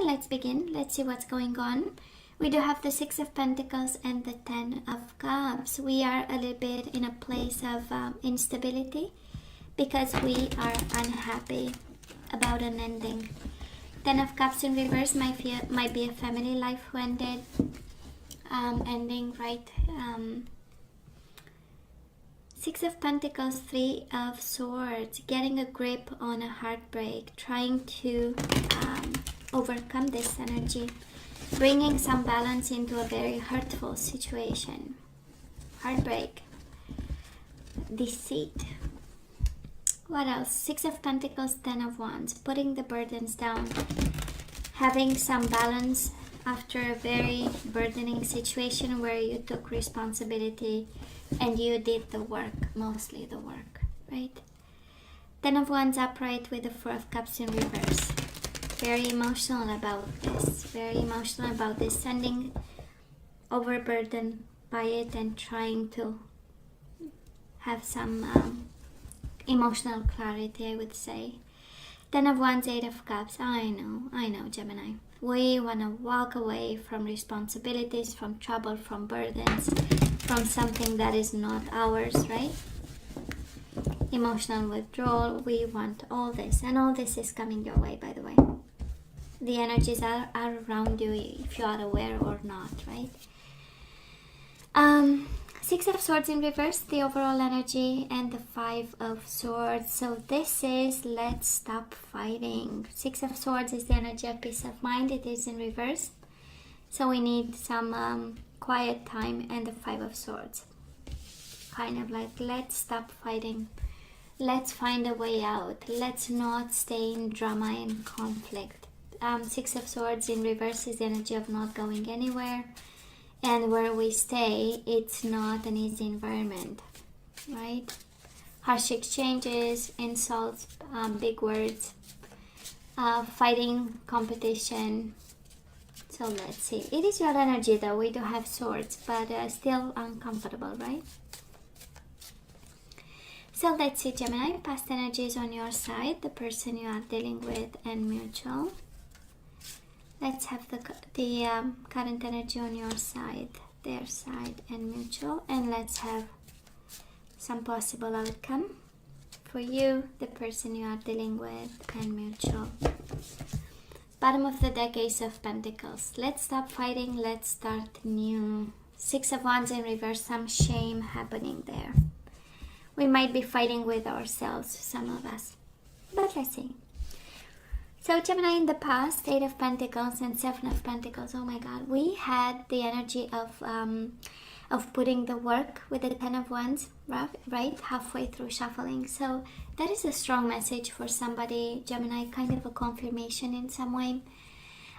let's begin. Let's see what's going on. We do have the Six of Pentacles and the Ten of Cups. We are a little bit in a place of instability because we are unhappy about an ending. Ten of Cups in reverse might be a family life who ended, ending, right? Six of Pentacles, Three of Swords, getting a grip on a heartbreak, trying to overcome this energy, bringing some balance into a very hurtful situation. Heartbreak, deceit. What else? Six of Pentacles, Ten of Wands, putting the burdens down, having some balance after a very burdening situation where you took responsibility and you did the work, mostly the work, right? Ten of Wands upright with the Four of Cups in reverse. Very emotional about this. Very emotional about this. Sending overburdened by it and trying to have some emotional clarity, I would say. Ten of Wands, Eight of Cups. I know, Gemini. We want to walk away from responsibilities, from trouble, from burdens, from something that is not ours, right? Emotional withdrawal. We want all this, and all this is coming your way, by the way. The energies are around you if you are aware or not, right? Six of Swords in reverse, the overall energy, and the Five of Swords. So this is let's stop fighting. Six of Swords is the energy of peace of mind. It is in reverse. So we need some quiet time, and the Five of Swords. Kind of like, let's stop fighting. Let's find a way out. Let's not stay in drama and conflict. Six of Swords in reverse is the energy of not going anywhere. And where we stay, it's not an easy environment, right? Harsh exchanges, insults, big words, fighting, competition. So let's see. It is your energy though. We do have swords, but still uncomfortable, right? So let's see, Gemini. Past energies on your side, the person you are dealing with, and mutual. Let's have the current energy on your side, their side, and mutual. And let's have some possible outcome for you, the person you are dealing with, and mutual. Bottom of the deck, Ace of Pentacles. Let's stop fighting. Let's start new. Six of Wands in reverse. Some shame happening there. We might be fighting with ourselves, some of us. But let's see. So Gemini, in the past, Eight of Pentacles and Seven of Pentacles, oh my God, we had the energy of putting the work with the Ten of Wands, right, halfway through shuffling. So that is a strong message for somebody, Gemini, kind of a confirmation in some way,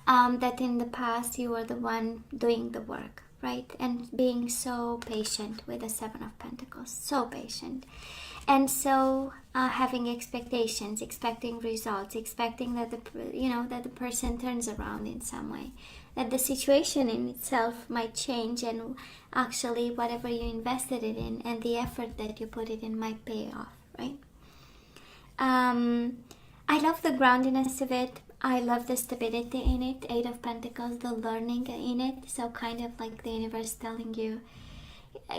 that in the past you were the one doing the work, right, and being so patient with the Seven of Pentacles, so patient. And so having expectations, expecting results, expecting that the person turns around in some way, that the situation in itself might change, and actually whatever you invested it in and the effort that you put it in might pay off, right? I love the groundiness of it. I love the stability in it. Eight of Pentacles, the learning in it. So kind of like the universe telling you,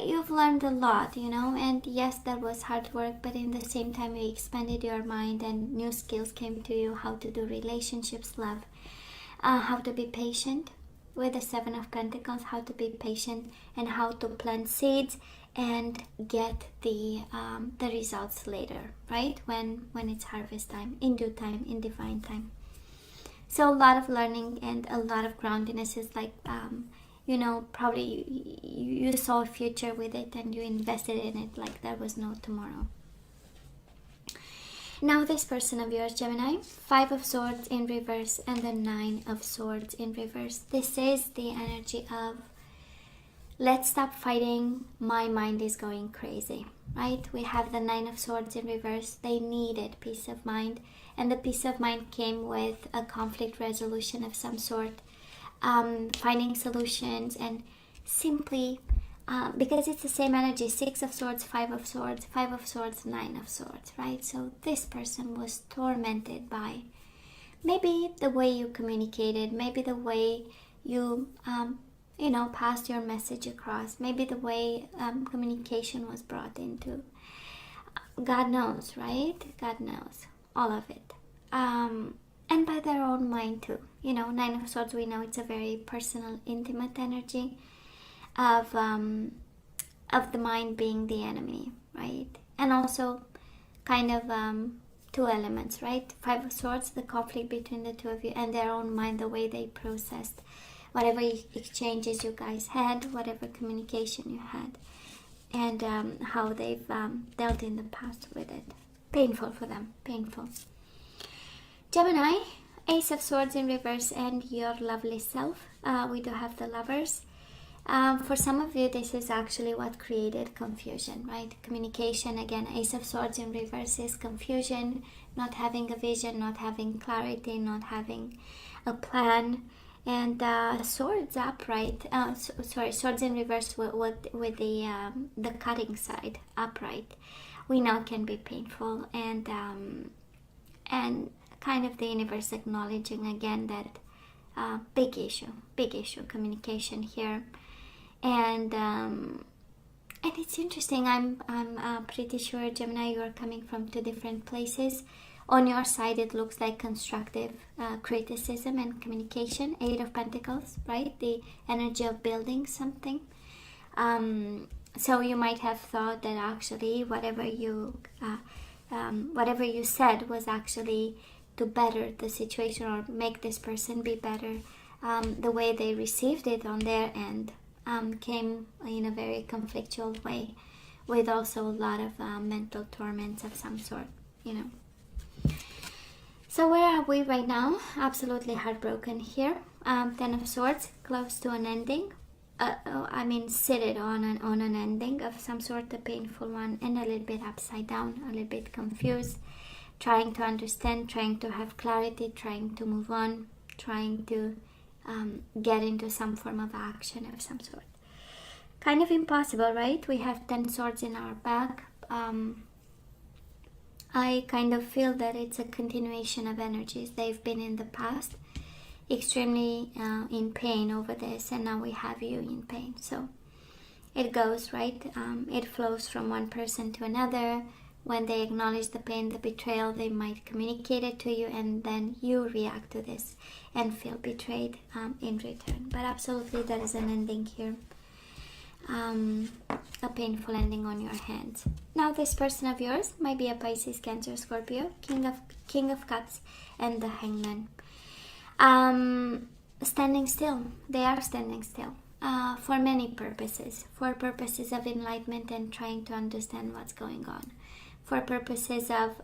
you've learned a lot, and yes, that was hard work, but in the same time you expanded your mind and new skills came to you, how to do relationships, love, how to be patient with the Seven of Pentacles, how to be patient, and how to plant seeds and get the results later, right, when it's harvest time, in due time, in divine time. So a lot of learning and a lot of groundiness is like probably you saw a future with it and you invested in it like there was no tomorrow. Now this person of yours, Gemini, Five of Swords in reverse and the Nine of Swords in reverse. This is the energy of let's stop fighting, my mind is going crazy, right? We have the Nine of Swords in reverse. They needed peace of mind, and the peace of mind came with a conflict resolution of some sort. Finding solutions, and simply because it's the same energy, Six of Swords, Five of Swords, Five of Swords, Nine of Swords, right? So this person was tormented by maybe the way you communicated, maybe the way you passed your message across, maybe the way communication was brought into. God knows, right? God knows all of it. And by their own mind too. Nine of Swords, we know it's a very personal, intimate energy of the mind being the enemy, right? And also kind of two elements, right? Five of Swords, the conflict between the two of you, and their own mind, the way they processed whatever exchanges you guys had, whatever communication you had, and how they've dealt in the past with it. Painful for them, painful. Gemini, Ace of Swords in reverse, and your lovely self. We do have the Lovers. For some of you, this is actually what created confusion, right? Communication, again, Ace of Swords in reverse is confusion, not having a vision, not having clarity, not having a plan. And Swords upright, Swords in reverse with the cutting side upright, we know can be painful, and kind of the universe acknowledging again that big issue, communication here. And it's interesting. I'm pretty sure, Gemini, you are coming from two different places. On your side, it looks like constructive criticism and communication. Eight of Pentacles, right? The energy of building something. So you might have thought that actually whatever you said was actually to better the situation or make this person be better. The way they received it on their end came in a very conflictual way, with also a lot of mental torments of some sort, So where are we right now? Absolutely heartbroken here. Ten of Swords, close to an ending. Seated on an ending of some sort, a painful one, and a little bit upside down, a little bit confused, trying to understand, trying to have clarity, trying to move on, trying to get into some form of action of some sort. Kind of impossible, right? We have 10 swords in our back. I kind of feel that it's a continuation of energies. They've been in the past extremely in pain over this, and now we have you in pain. So it goes, right? It flows from one person to another. When they acknowledge the pain, the betrayal, they might communicate it to you, and then you react to this and feel betrayed in return. But absolutely, there is an ending here. A painful ending on your hands. Now this person of yours might be a Pisces, Cancer, Scorpio, King of Cups, and the Hangman. Standing still. They are standing still for many purposes. For purposes of enlightenment and trying to understand what's going on. For purposes of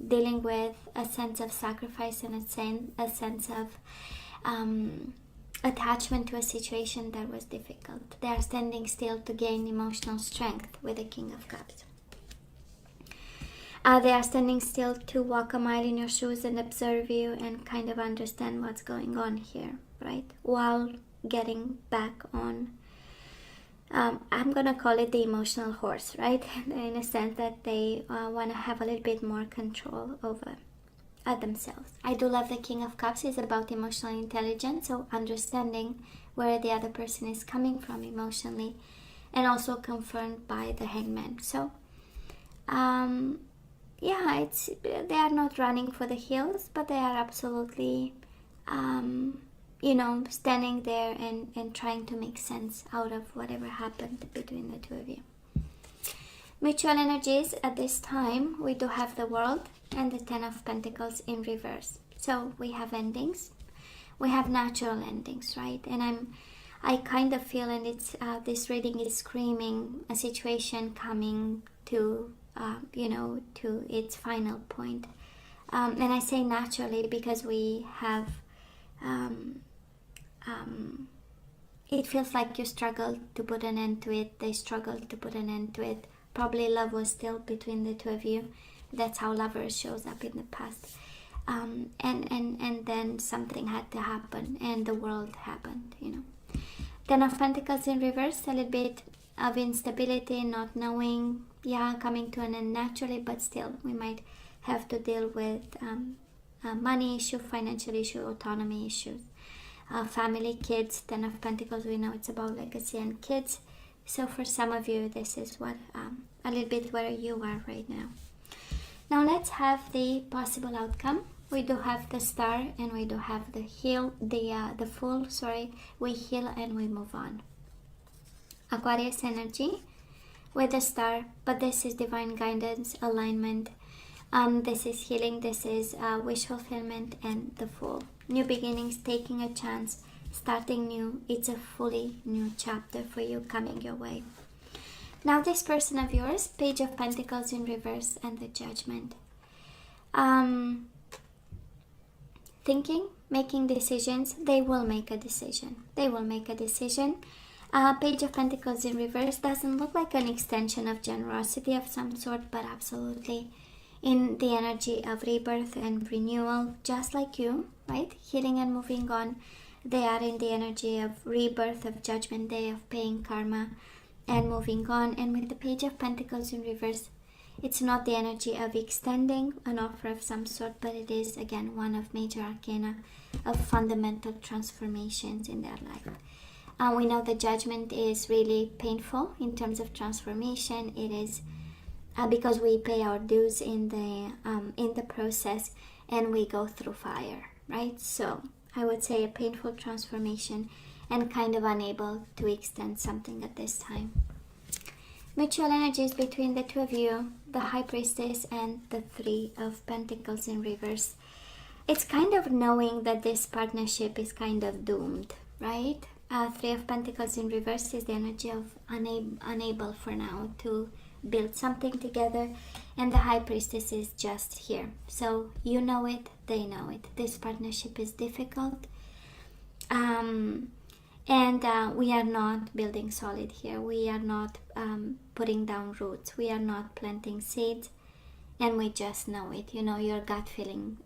dealing with a sense of sacrifice and a sense of attachment to a situation that was difficult. They are standing still to gain emotional strength with the King of Cups. They are standing still to walk a mile in your shoes and observe you and kind of understand what's going on here, right? While getting back on, I'm gonna call it the emotional horse, right? In a sense that they want to have a little bit more control over themselves. I do love the King of Cups is about emotional intelligence, so understanding where the other person is coming from emotionally, and also confirmed by the Hangman. So they are not running for the hills, but they are absolutely standing there and trying to make sense out of whatever happened between the two of you. Mutual energies at this time, we do have the World and the Ten of Pentacles in reverse. So we have endings, we have natural endings, right? And I kind of feel, and it's this reading is screaming a situation coming to to its final point. And I say naturally because we have it feels like you struggled to put an end to it. They struggled to put an end to it. Probably love was still between the two of you. That's how Lovers shows up in the past. And then something had to happen, and the World happened, Ten of Pentacles in reverse, a little bit of instability, not knowing, coming to an end naturally, but still we might have to deal with money issue, financial issue, autonomy issues, family, kids. 10 of Pentacles, we know it's about legacy and kids. So for some of you, this is what a little bit where you are right now. Now let's have the possible outcome. We do have the Star and we do have the Fool. We heal and we move on. Aquarius energy with the Star, but this is divine guidance, alignment. This is healing, this is wish fulfillment, and the Fool. New beginnings, taking a chance, starting new. It's a fully new chapter for you coming your way. Now this person of yours, Page of Pentacles in reverse and the Judgment. Thinking, making decisions. They will make a decision. They will make a decision. Page of Pentacles in reverse doesn't look like an extension of generosity of some sort, but absolutely in the energy of rebirth and renewal, just like you, right? Healing and moving on. They are in the energy of rebirth, of Judgment Day, of paying karma and moving on. And with the Page of Pentacles in reverse, it's not the energy of extending an offer of some sort, but it is again one of major arcana of fundamental transformations in their life. We know the Judgment is really painful in terms of transformation. It is because we pay our dues in the process, and we go through fire, right? So I would say a painful transformation and kind of unable to extend something at this time. Mutual energies between the two of you, the High Priestess and the Three of Pentacles in reverse. It's kind of knowing that this partnership is kind of doomed, right? Three of Pentacles in reverse is the energy of unable for now to build something together, and the High Priestess is just here. So you know it, they know it. This partnership is difficult. And we are not building solid here. We are not putting down roots. We are not planting seeds. And we just know it. You know, your gut feeling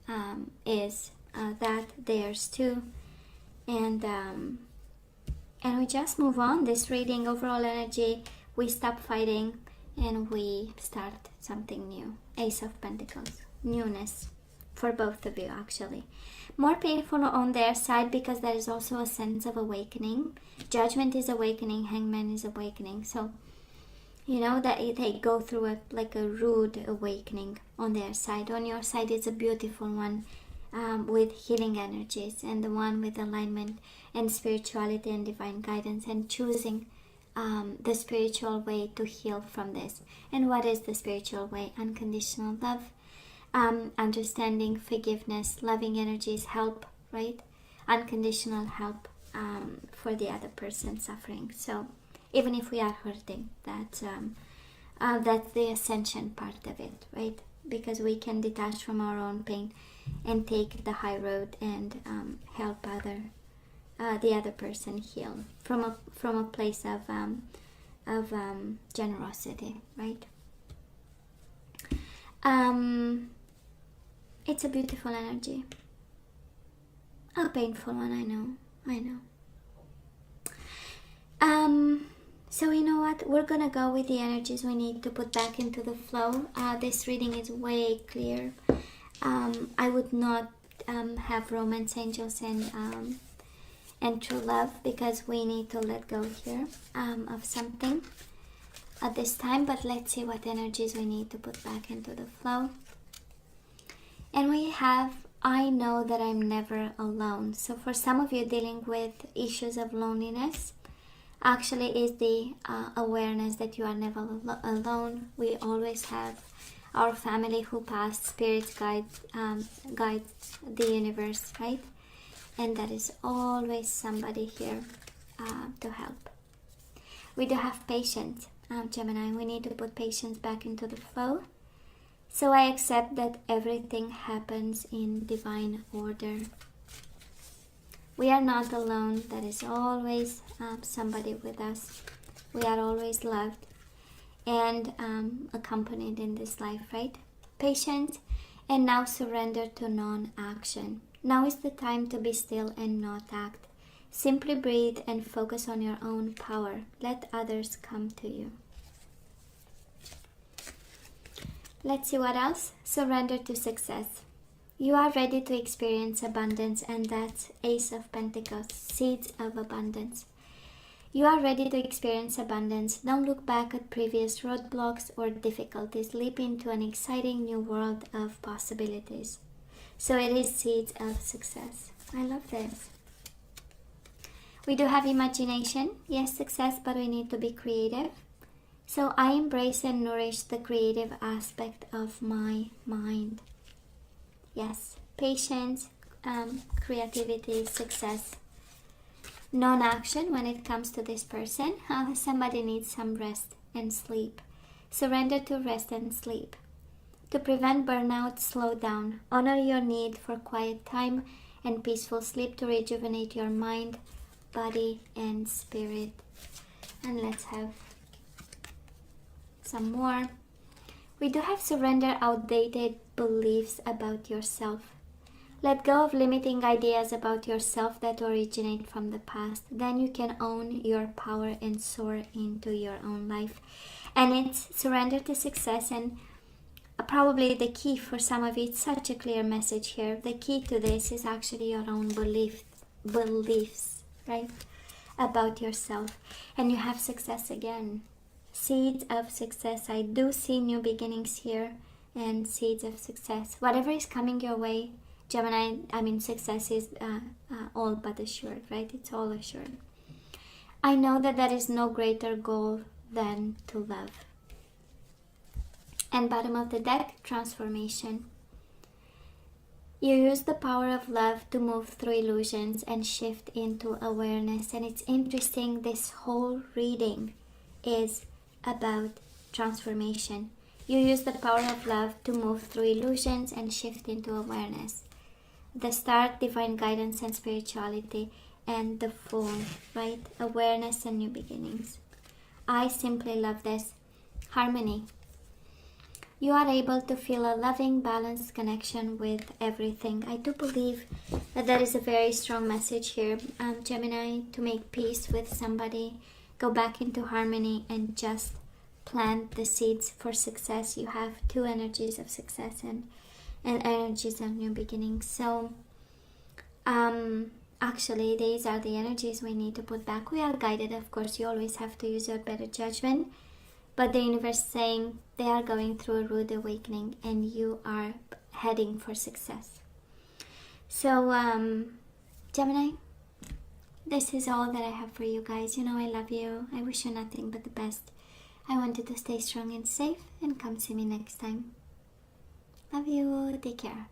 is that theirs too. And we just move on. This reading, overall energy, we stop fighting and we start something new. Ace of Pentacles. Newness for both of you, actually. More painful on their side because there is also a sense of awakening. Judgment is awakening, Hangman is awakening. So, you know, that they go through a rude awakening on their side. On your side, it's a beautiful one with healing energies, and the one with alignment and spirituality and divine guidance, and choosing the spiritual way to heal from this. And what is the spiritual way? Unconditional love. Understanding, forgiveness, loving energies, help, right? Unconditional help for the other person suffering. So even if we are hurting, that's the ascension part of it, right? Because we can detach from our own pain and take the high road and help the other person heal from a place of generosity, right? It's a beautiful energy. A painful one, I know. So you know what? We're gonna go with the energies we need to put back into the flow. This reading is way clear. I would not have romance angels and true love, because we need to let go here of something at this time. But let's see what energies we need to put back into the flow. And we have, I know that I'm never alone. So for some of you dealing with issues of loneliness, actually is the awareness that you are never alone. We always have our family who passed, spirits guide the universe, right? And there is always somebody here to help. We do have patience, Gemini. We need to put patience back into the flow. So I accept that everything happens in divine order. We are not alone. There is always somebody with us. We are always loved and accompanied in this life, right? Patience, and now surrender to non-action. Now is the time to be still and not act. Simply breathe and focus on your own power. Let others come to you. Let's see what else. Surrender to success. You are ready to experience abundance, and that's Ace of Pentacles, seeds of abundance. You are ready to experience abundance. Don't look back at previous roadblocks or difficulties. Leap into an exciting new world of possibilities. So it is seeds of success. I love this. We do have imagination. Yes, success, but we need to be creative. So I embrace and nourish the creative aspect of my mind. Yes, patience, creativity, success. Non-action when it comes to this person. Somebody needs some rest and sleep. Surrender to rest and sleep. To prevent burnout, slow down. Honor your need for quiet time and peaceful sleep to rejuvenate your mind, body, and spirit. And let's have some more. We do have surrender outdated beliefs about yourself. Let go of limiting ideas about yourself that originate from the past. Then you can own your power and soar into your own life. And it's surrender to success. And probably the key for some of you, it's such a clear message here. The key to this is actually your own beliefs, right? About yourself. And you have success again. Seeds of success. I do see new beginnings here. And seeds of success. Whatever is coming your way, Gemini, success is all but assured, right? It's all assured. I know that there is no greater goal than to love. And bottom of the deck, transformation. You use the power of love to move through illusions and shift into awareness. And it's interesting, this whole reading is about transformation. You use the power of love to move through illusions and shift into awareness. The start, divine guidance and spirituality, and the Fool, right? Awareness and new beginnings. I simply love this. Harmony. You are able to feel a loving, balanced connection with everything. I do believe that there is a very strong message here, Gemini, to make peace with somebody, go back into harmony, and just plant the seeds for success. You have two energies of success and energies of new beginnings. So actually these are the energies we need to put back. We are guided, of course. You always have to use your better judgment, but the universe is saying they are going through a rude awakening and you are heading for success. So Gemini, this is all that I have for you guys. You know I love you. I wish you nothing but the best. I want you to stay strong and safe, and come see me next time. Love you. Take care.